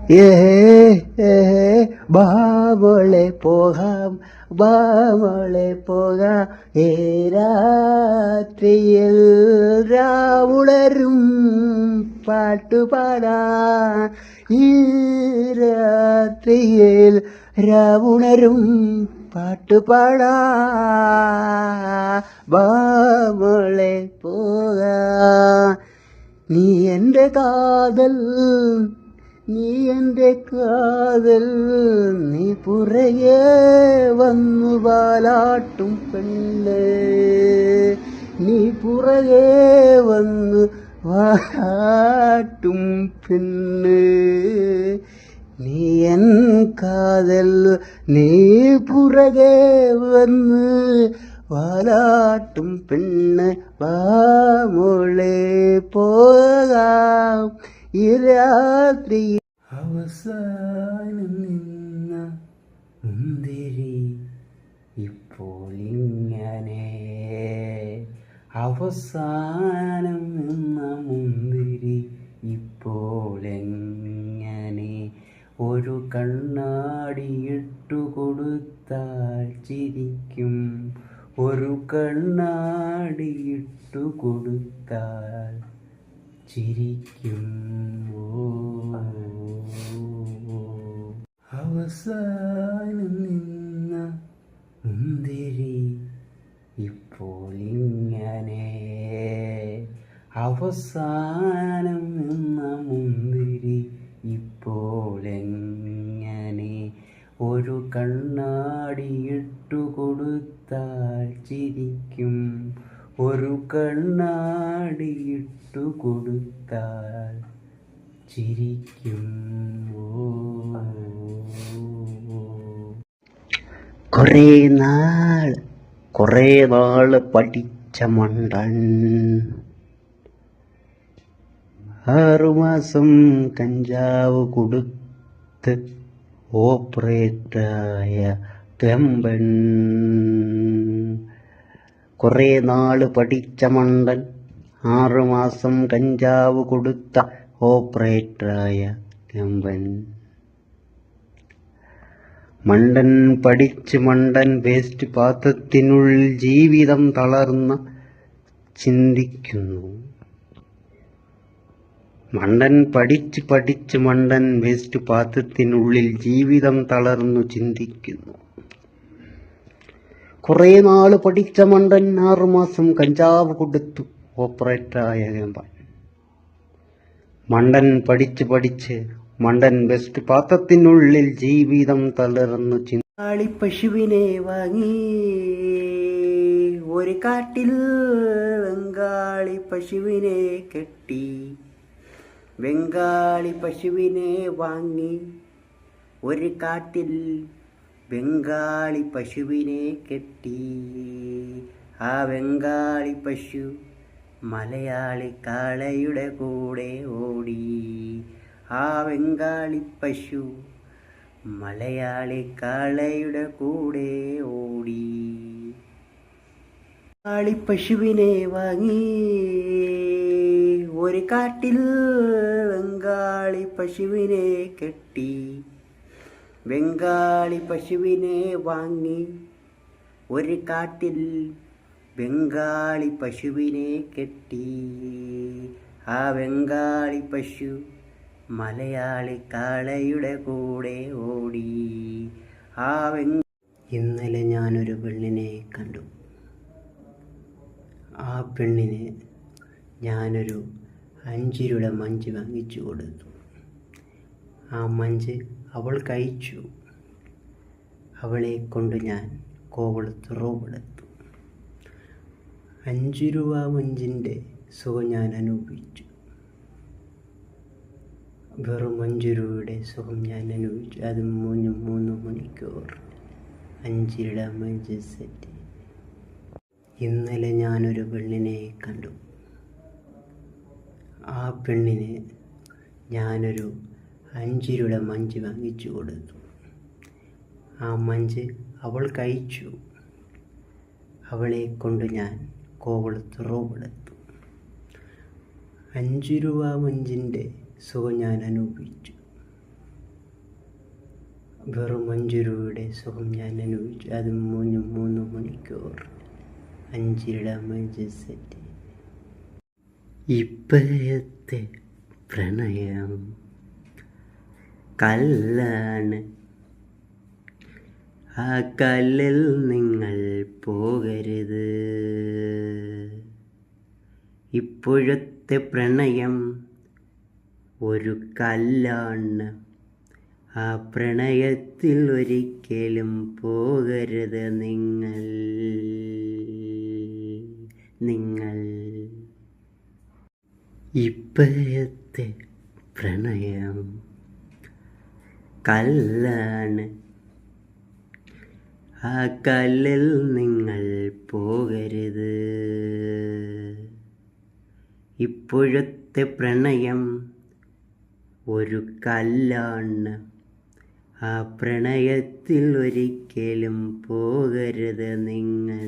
ഏ ബാമോളെ പോകാം ബാമോളെ പോകാം ഏ രാത്രിയിൽ രാവുണരും പാട്ടുപാടാൻ ഈ രാത്രിയിൽ രാവുണരും പാട്ടുപാടാ ബാമോളെ പോകാം നീ എൻ്റെ കാതൽ നീ എൻ്റെ കാതൽ നീ പുറകെ വന്നു വാലാട്ടും പെണ്ണ് നീ പുറകെ വന്നു വാലാട്ടും പെണ്ണ് നീ എൻ കാതൽ നീ പുറകെ വന്ന് വാലാട്ടും പെണ്ണ് വാമോളെ പോകാം ഈ രാത്രി അവസാനം നിന്ന മുന്തിരി ഇപ്പോൾ ഇങ്ങനെ അവസാനം നിന്ന മുന്തിരി ഇപ്പോൾ എങ്ങനെ ഒരു കണ്ണാടി ഇട്ടു കൊടുത്താൽ ചിരിക്കും ഒരു കണ്ണാടി ഇട്ടു കൊടുത്താൽ ചിരിക്കും അവസാനം നിന്ന മുന്തിരി ഇപ്പോൾ ഇങ്ങനെ അവസാനം നിന്ന മുന്തിരി ഇപ്പോൾ എങ്ങനെ ഒരു കണ്ണാടി ഇട്ടു കൊടുത്താൽ ചിരിക്കും ഒരു കണ്ണാടി ഇട്ടു കൊടുത്താൽ ചിരിക്കും കുറേ നാള് പഠിച്ച മണ്ടൻ 6 മാസം കഞ്ചാവ് കൊടുത്ത് ഓപ്പറേറ്റായ കമ്പൻ കുറേ നാള് പഠിച്ച മണ്ടൻ 6 മാസം കഞ്ചാവ് കൊടുത്ത ഓപ്പറേറ്ററായ കമ്പൻ മണ്ടൻ പഠിച്ച് മണ്ടൻ വേസ്റ്റ് പാത്രത്തിനുള്ളിൽ ജീവിതം തളർന്ന് ചിന്തിക്കുന്നു മണ്ടൻ പഠിച്ച് മണ്ടൻ വേസ്റ്റ് പാത്രത്തിനുള്ളിൽ ജീവിതം തളർന്നു ചിന്തിക്കുന്നു കുറേ നാള് പഠിച്ച മണ്ടൻ 6 മാസം കഞ്ചാവ് കൊടുത്തു ഓപ്പറേറ്ററായ കമ്പൻ മണ്ടൻ പഠിച്ച് മണ്ടൻ വേസ്റ്റ് പാത്രത്തിനുള്ളിൽ ജീവിതം തളർന്നു ചിന്തി പശുവിനെ വാങ്ങി ഒരു കാട്ടിൽ ബംഗാളി പശുവിനെ കെട്ടി ബംഗാളി പശുവിനെ വാങ്ങി ഒരു കാട്ടിൽ ബംഗാളി പശുവിനെ കെട്ടി ആ ബംഗാളി പശു മലയാളി കാളയുടെ കൂടെ ഓടി ആ ബംഗാളി പശു മലയാളി കാളയുടെ കൂടെ ഓടി ബംഗാളി പശുവിനെ വാങ്ങി ഒരു കാട്ടിൽ ബംഗാളി പശുവിനെ കെട്ടി ബംഗാളി പശുവിനെ വാങ്ങി ഒരു കാട്ടിൽ ബംഗാളി പശുവിനെ കെട്ടി ആ ബംഗാളി പശു മലയാളി കാളയുടെ കൂടെ ഓടി ആ ഇന്നലെ ഞാനൊരു പെണ്ണിനെ കണ്ടു ആ പെണ്ണിന് ഞാനൊരു 5 രൂപ മഞ്ച് വാങ്ങിച്ചു കൊടുത്തു ആ മഞ്ച് അവൾ കഴിച്ചു അവളെ കൊണ്ട് ഞാൻ കോവളത്ത് റൂമെടുത്തു 5 രൂപ മഞ്ചിൻ്റെ സുഖം ഞാൻ അനുഭവിച്ചു വെറും 5 രൂപയുടെ സുഖം ഞാൻ അനുഭവിച്ചു അത് 3 മണിക്കൂർ 5 രൂപ മഞ്ച് സെറ്റ് ഇന്നലെ ഞാനൊരു പെണ്ണിനെ കണ്ടു ആ പെണ്ണിന് ഞാനൊരു 5 രൂപ മഞ്ച് വാങ്ങിച്ചു കൊടുത്തു ആ മഞ്ച് അവൾ കഴിച്ചു അവളെ കൊണ്ട് ഞാൻ കോവളത്ത് റൂമെടുത്തു 5 രൂപ മഞ്ചിൻ്റെ സുഖം ഞാൻ അനുഭവിച്ചു വെറും 5 രൂപയുടെ സുഖം ഞാൻ അനുഭവിച്ചു. അതും 3 മണിക്കൂർ. 5 5 സെറ്റ്. ഇപ്പോഴത്തെ പ്രണയം കല്ലാണ്. ആ കല്ലിൽ നിങ്ങൾ പോകരുത്. ഇപ്പോഴത്തെ പ്രണയം ഒരു കല്ലാണ്. ആ പ്രണയത്തിൽ ഒരിക്കലും പോകരുത് നിങ്ങൾ. ഇപ്പോഴത്തെ പ്രണയം കല്ലാണ്. ആ കല്ലിൽ നിങ്ങൾ പോകരുത്. ഇപ്പോഴത്തെ പ്രണയം ഒരു കല്ലാണ്. ആ പ്രണയത്തിൽ ഒരിക്കലും പോകരുത് നിങ്ങൾ.